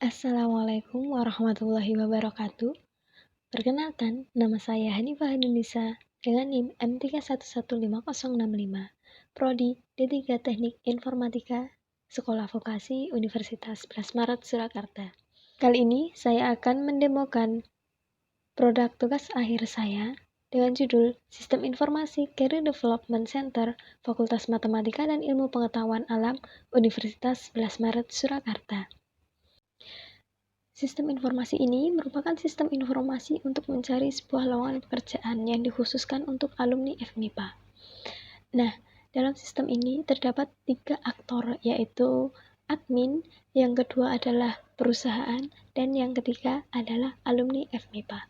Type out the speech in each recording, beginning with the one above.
Assalamualaikum warahmatullahi wabarakatuh. Perkenalkan, nama saya Hanifah Nisa dengan NIM M311565, Prodi D3 Teknik Informatika, Sekolah Vokasi Universitas 11 Maret Surakarta. Kali ini saya akan mendemokan produk tugas akhir saya dengan judul Sistem Informasi Career Development Center Fakultas Matematika dan Ilmu Pengetahuan Alam Universitas 11 Maret Surakarta. Sistem informasi ini merupakan sistem informasi untuk mencari sebuah lowongan pekerjaan yang dikhususkan untuk alumni FMIPA. Nah, dalam sistem ini terdapat 3 aktor, yaitu admin, yang kedua adalah perusahaan, dan yang ketiga adalah alumni FMIPA.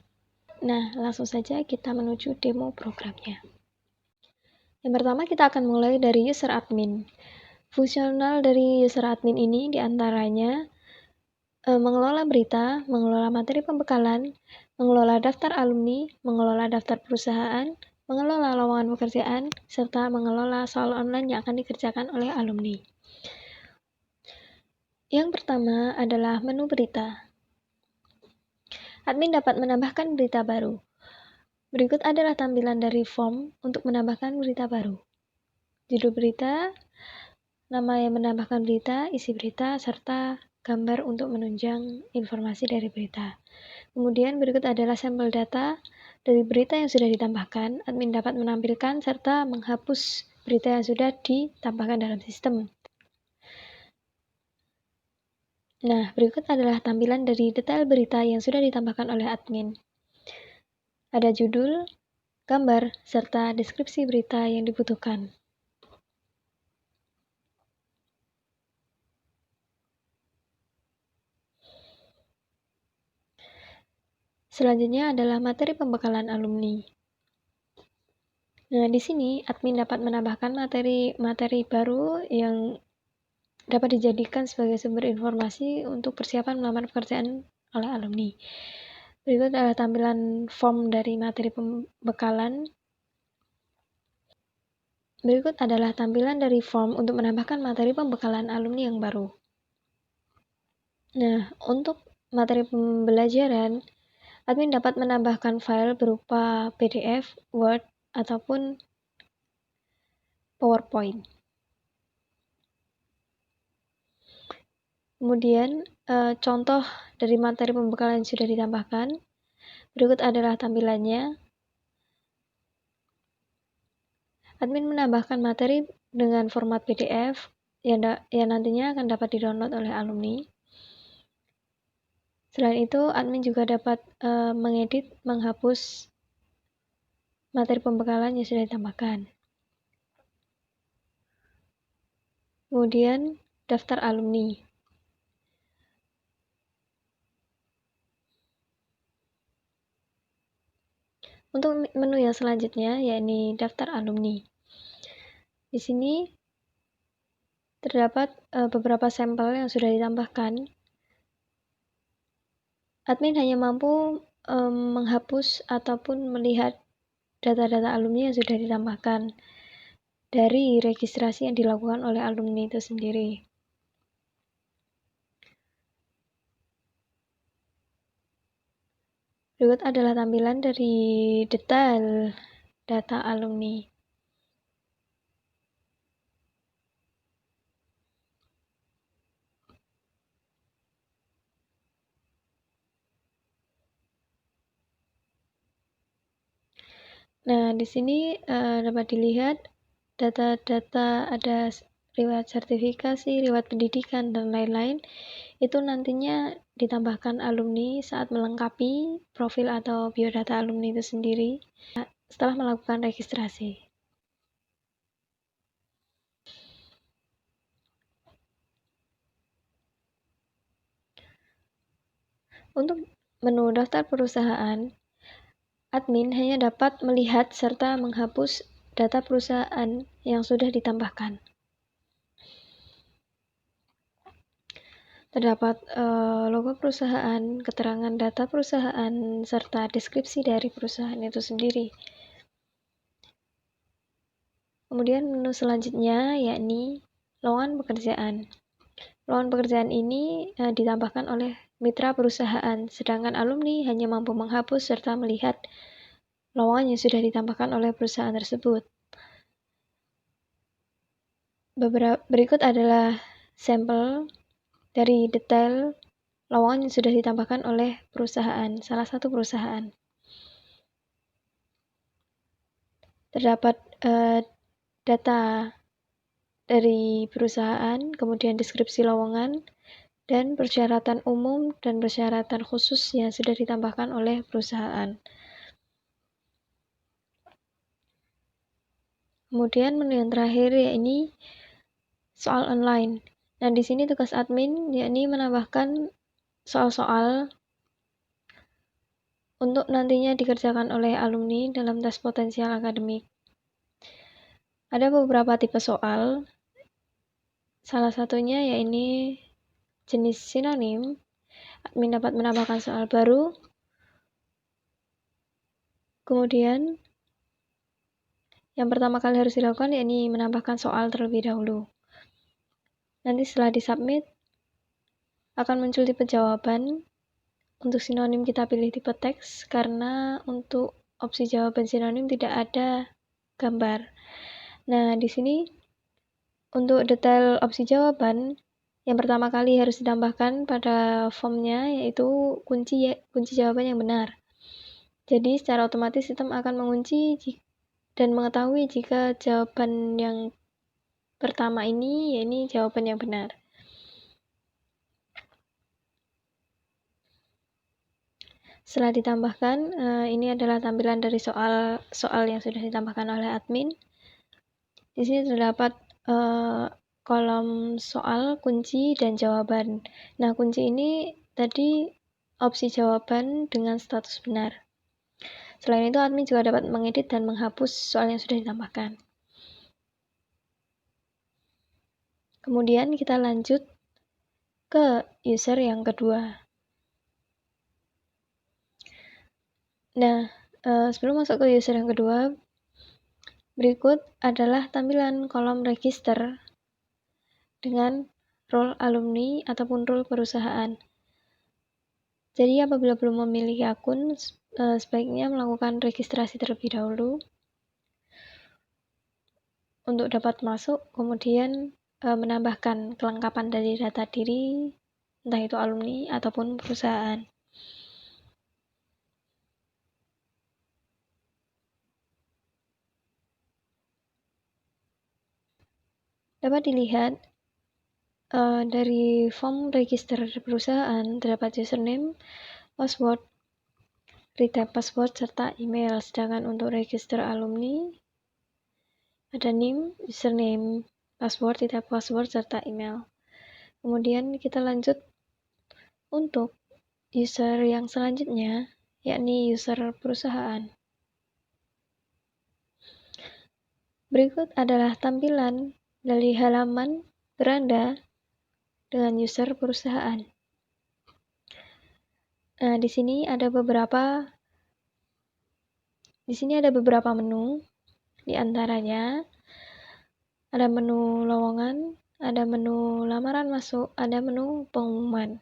Nah, langsung saja kita menuju demo programnya. Yang pertama kita akan mulai dari user admin. Fungsional dari user admin ini diantaranya mengelola berita, mengelola materi pembekalan, mengelola daftar alumni, mengelola daftar perusahaan, mengelola lowongan pekerjaan, serta mengelola soal online yang akan dikerjakan oleh alumni. Yang pertama adalah menu berita. Admin dapat menambahkan berita baru. Berikut adalah tampilan dari form untuk menambahkan berita baru. Judul berita, nama yang menambahkan berita, isi berita, serta gambar untuk menunjang informasi dari berita. Kemudian berikut adalah sampel data dari berita yang sudah ditambahkan. Admin dapat menampilkan serta menghapus berita yang sudah ditambahkan dalam sistem. Nah, berikut adalah tampilan dari detail berita yang sudah ditambahkan oleh admin. Ada judul, gambar, serta deskripsi berita yang dibutuhkan. Selanjutnya adalah materi pembekalan alumni. Nah, di sini admin dapat menambahkan materi baru yang dapat dijadikan sebagai sumber informasi untuk persiapan melamar pekerjaan oleh alumni. Berikut adalah tampilan form dari materi pembekalan. Berikut adalah tampilan dari form untuk menambahkan materi pembekalan alumni yang baru. Nah, untuk materi pembelajaran, admin dapat menambahkan file berupa PDF, Word, ataupun PowerPoint. Kemudian, contoh dari materi pembekalan yang sudah ditambahkan. Berikut adalah tampilannya. Admin menambahkan materi dengan format PDF yang nantinya akan dapat di-download oleh alumni. Selain itu, admin juga dapat mengedit, menghapus materi pembekalan yang sudah ditambahkan. Kemudian, daftar alumni. Untuk menu yang selanjutnya, yakni daftar alumni. Di sini terdapat beberapa sampel yang sudah ditambahkan. Admin hanya mampu menghapus ataupun melihat data-data alumni yang sudah ditambahkan dari registrasi yang dilakukan oleh alumni itu sendiri. Berikut adalah tampilan dari detail data alumni. Nah, di sini dapat dilihat data-data ada riwayat sertifikasi, riwayat pendidikan, dan lain-lain. Itu nantinya ditambahkan alumni saat melengkapi profil atau biodata alumni itu sendiri setelah melakukan registrasi. Untuk menu daftar perusahaan, admin hanya dapat melihat serta menghapus data perusahaan yang sudah ditambahkan. Terdapat logo perusahaan, keterangan data perusahaan, serta deskripsi dari perusahaan itu sendiri. Kemudian menu selanjutnya yakni lowongan pekerjaan. Lowongan pekerjaan ini ditambahkan oleh mitra perusahaan, sedangkan alumni hanya mampu menghapus serta melihat lowongan yang sudah ditambahkan oleh perusahaan tersebut. Berikut adalah sampel dari detail lowongan yang sudah ditambahkan oleh salah satu perusahaan. Terdapat data dari perusahaan, kemudian deskripsi lowongan, dan persyaratan umum dan persyaratan khusus yang sudah ditambahkan oleh perusahaan. Kemudian menu yang terakhir yakni soal online. Nah, di sini tugas admin yakni menambahkan soal-soal untuk nantinya dikerjakan oleh alumni dalam tes potensial akademik. Ada beberapa tipe soal. Salah satunya yakni jenis sinonim. Admin dapat menambahkan soal baru. Kemudian yang pertama kali harus dilakukan yakni menambahkan soal terlebih dahulu. Nanti setelah disubmit akan muncul tipe jawaban. Untuk sinonim kita pilih tipe teks karena untuk opsi jawaban sinonim tidak ada gambar. Nah, di sini untuk detail opsi jawaban yang pertama kali harus ditambahkan pada formnya yaitu kunci jawaban yang benar. Jadi secara otomatis sistem akan mengunci dan mengetahui jika jawaban yang pertama ini yakni jawaban yang benar. Setelah ditambahkan, ini adalah tampilan dari soal yang sudah ditambahkan oleh admin. Di sini terdapat kolom soal, kunci, dan jawaban. Nah, kunci ini tadi opsi jawaban dengan status benar. Selain itu, admin juga dapat mengedit dan menghapus soal yang sudah ditambahkan. Kemudian kita lanjut ke user yang kedua. Nah, sebelum masuk ke user yang kedua, berikut adalah tampilan kolom register dengan role alumni ataupun role perusahaan. Jadi apabila belum memiliki akun, sebaiknya melakukan registrasi terlebih dahulu untuk dapat masuk, kemudian menambahkan kelengkapan dari data diri, entah itu alumni ataupun perusahaan. Dapat dilihat dari form register perusahaan terdapat username, password, retype password, serta email. Sedangkan untuk register alumni ada name, username, password, retype password, serta email. Kemudian kita lanjut untuk user yang selanjutnya, yakni user perusahaan. Berikut adalah tampilan dari halaman beranda dengan user perusahaan. Nah, di sini ada beberapa menu, di antaranya ada menu lowongan, ada menu lamaran masuk, ada menu pengumuman.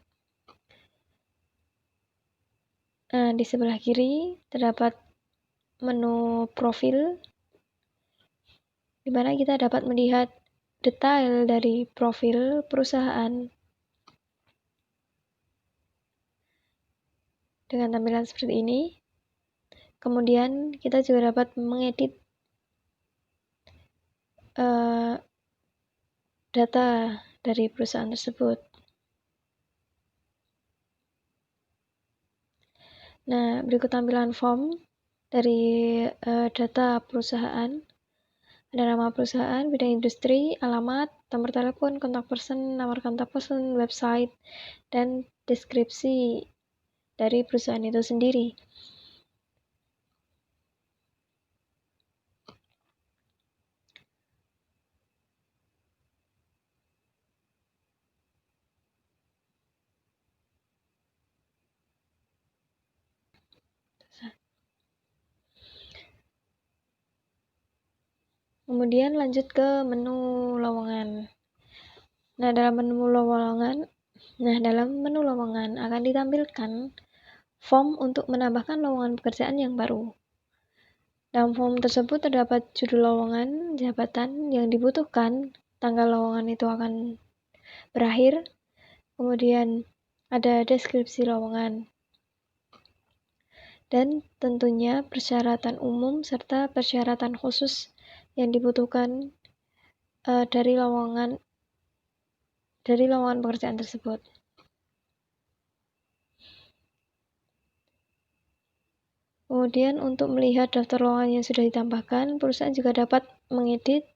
Nah, di sebelah kiri terdapat menu profil, di mana kita dapat melihat detail dari profil perusahaan dengan tampilan seperti ini. Kemudian kita juga dapat mengedit data dari perusahaan tersebut. Nah, berikut tampilan form dari data perusahaan. Ada nama perusahaan, bidang industri, alamat, nomor telepon, kontak person, nomor kontak person, website, dan deskripsi dari perusahaan itu sendiri. Kemudian lanjut ke menu lowongan. Nah, dalam menu lowongan akan ditampilkan form untuk menambahkan lowongan pekerjaan yang baru. Dalam form tersebut terdapat judul lowongan, jabatan yang dibutuhkan, tanggal lowongan itu akan berakhir, kemudian ada deskripsi lowongan, dan tentunya persyaratan umum serta persyaratan khusus yang dibutuhkan dari lowongan pekerjaan tersebut. Kemudian untuk melihat daftar lowongan yang sudah ditambahkan, perusahaan juga dapat mengedit,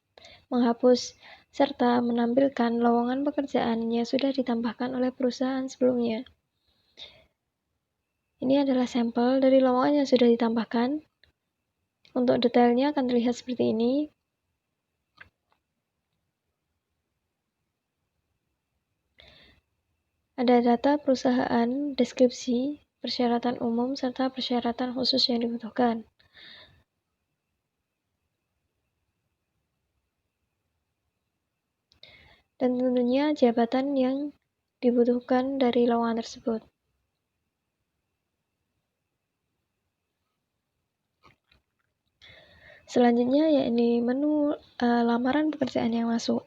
menghapus, serta menampilkan lowongan pekerjaan yang sudah ditambahkan oleh perusahaan sebelumnya. Ini adalah sampel dari lowongan yang sudah ditambahkan. Untuk detailnya akan terlihat seperti ini. Ada data perusahaan, deskripsi, persyaratan umum, serta persyaratan khusus yang dibutuhkan. Dan tentunya jabatan yang dibutuhkan dari lowongan tersebut. Selanjutnya yakni menu lamaran pekerjaan yang masuk.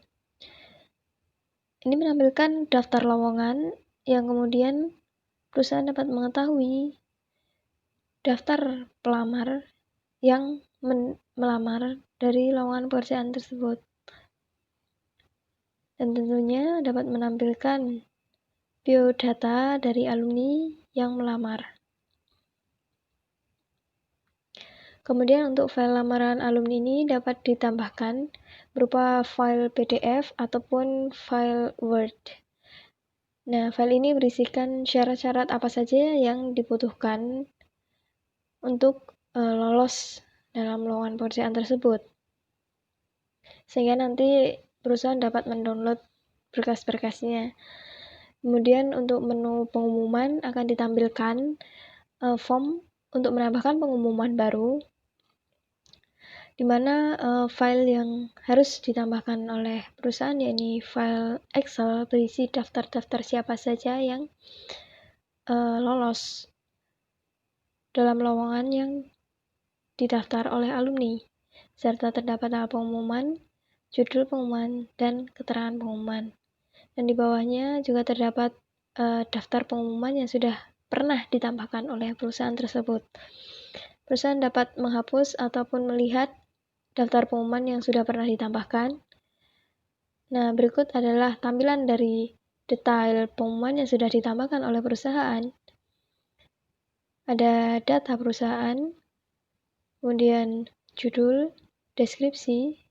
Ini menampilkan daftar lowongan yang kemudian perusahaan dapat mengetahui daftar pelamar yang melamar dari lowongan pekerjaan tersebut. Dan tentunya dapat menampilkan biodata dari alumni yang melamar. Kemudian untuk file lamaran alumni ini dapat ditambahkan berupa file PDF ataupun file Word. Nah, file ini berisikan syarat-syarat apa saja yang dibutuhkan untuk lolos dalam lowongan pekerjaan tersebut. Sehingga nanti perusahaan dapat mendownload berkas-berkasnya. Kemudian untuk menu pengumuman akan ditampilkan form untuk menambahkan pengumuman baru, di mana file yang harus ditambahkan oleh perusahaan yakni file Excel berisi daftar-daftar siapa saja yang lolos dalam lowongan yang didaftar oleh alumni, serta terdapat tanggal pengumuman, judul pengumuman, dan keterangan pengumuman. Dan di bawahnya juga terdapat daftar pengumuman yang sudah pernah ditambahkan oleh perusahaan tersebut. Perusahaan dapat menghapus ataupun melihat daftar pengumuman yang sudah pernah ditambahkan. Nah, berikut adalah tampilan dari detail pengumuman yang sudah ditambahkan oleh perusahaan. Ada data perusahaan, kemudian judul, deskripsi,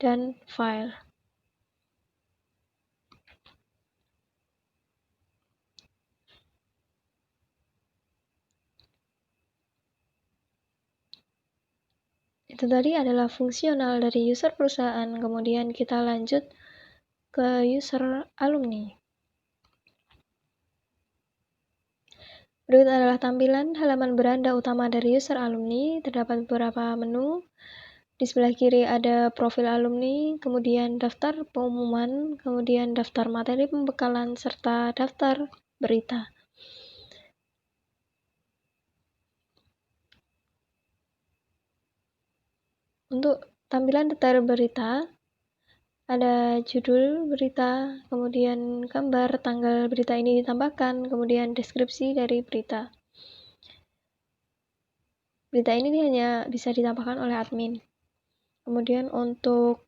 dan file. Itu tadi adalah fungsional dari user perusahaan, kemudian kita lanjut ke user alumni. Berikut adalah tampilan halaman beranda utama dari user alumni. Terdapat beberapa menu. Di sebelah kiri ada profil alumni, kemudian daftar pengumuman, kemudian daftar materi pembekalan, serta daftar berita. Untuk tampilan detail berita, ada judul berita, kemudian gambar tanggal berita ini ditambahkan, kemudian deskripsi dari berita. Berita ini hanya bisa ditambahkan oleh admin. Kemudian untuk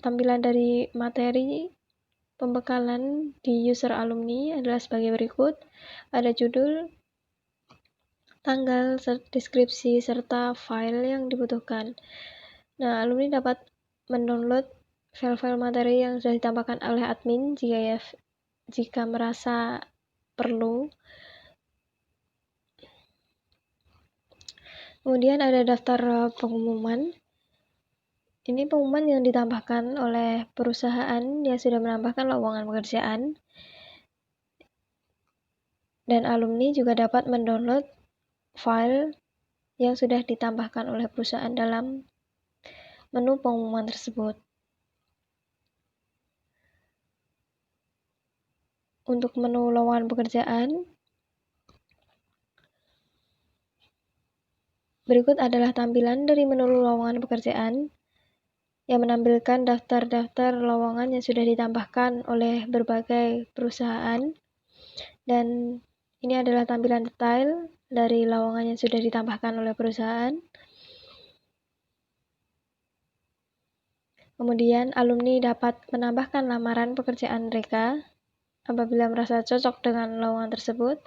tampilan dari materi pembekalan di user alumni adalah sebagai berikut. Ada judul, tanggal, deskripsi, serta file yang dibutuhkan. Nah, alumni dapat mendownload file-file materi yang sudah ditambahkan oleh admin jika merasa perlu. Kemudian ada daftar pengumuman. Ini pengumuman yang ditambahkan oleh perusahaan yang sudah menambahkan lowongan pekerjaan. Dan alumni juga dapat mendownload file yang sudah ditambahkan oleh perusahaan dalam menu pengumuman tersebut. untuk menu lowongan pekerjaan, berikut adalah tampilan dari menu lowongan pekerjaan yang menampilkan daftar-daftar lowongan yang sudah ditambahkan oleh berbagai perusahaan, dan ini adalah tampilan detail dari lowongan yang sudah ditambahkan oleh perusahaan. Kemudian, alumni dapat menambahkan lamaran pekerjaan mereka apabila merasa cocok dengan lowongan tersebut.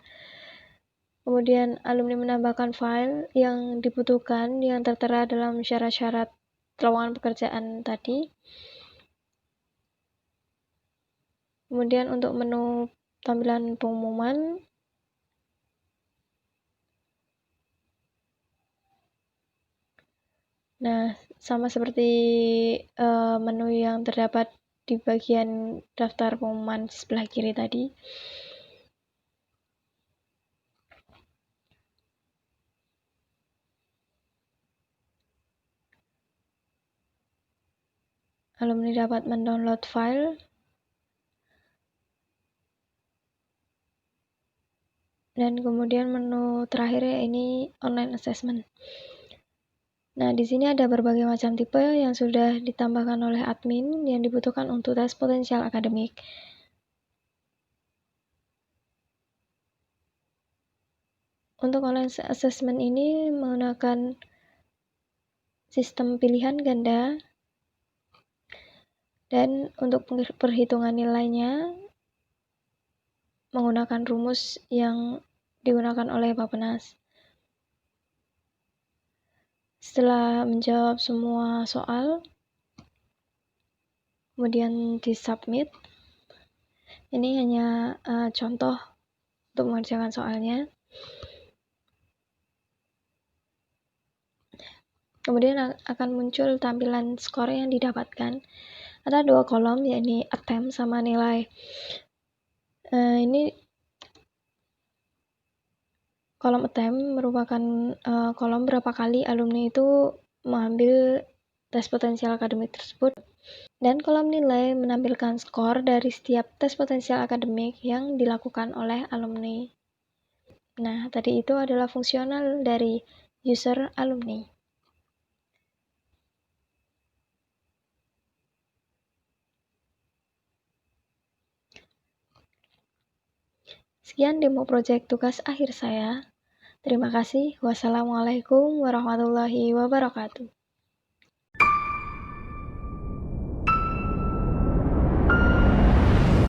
Kemudian, alumni menambahkan file yang dibutuhkan yang tertera dalam syarat-syarat lowongan pekerjaan tadi. Kemudian untuk menu tampilan pengumuman, nah sama seperti menu yang terdapat di bagian daftar pengumuman sebelah kiri tadi. Alumni dapat mendownload file dan kemudian menu terakhir ini online assessment. Nah, di sini ada berbagai macam tipe yang sudah ditambahkan oleh admin yang dibutuhkan untuk tes potensial akademik. Untuk online assessment ini menggunakan sistem pilihan ganda, dan untuk perhitungan nilainya menggunakan rumus yang digunakan oleh Bappenas. Setelah menjawab semua soal, kemudian di-submit. Ini hanya contoh untuk mengerjakan soalnya. Kemudian akan muncul tampilan skor yang didapatkan. Ada dua kolom, yakni attempt sama nilai. Ini kolom attempt merupakan kolom berapa kali alumni itu mengambil tes potensial akademik tersebut, dan kolom nilai menampilkan skor dari setiap tes potensial akademik yang dilakukan oleh alumni. Nah, tadi itu adalah fungsional dari user alumni. Sekian demo project tugas akhir saya. Terima kasih. Wassalamualaikum warahmatullahi wabarakatuh.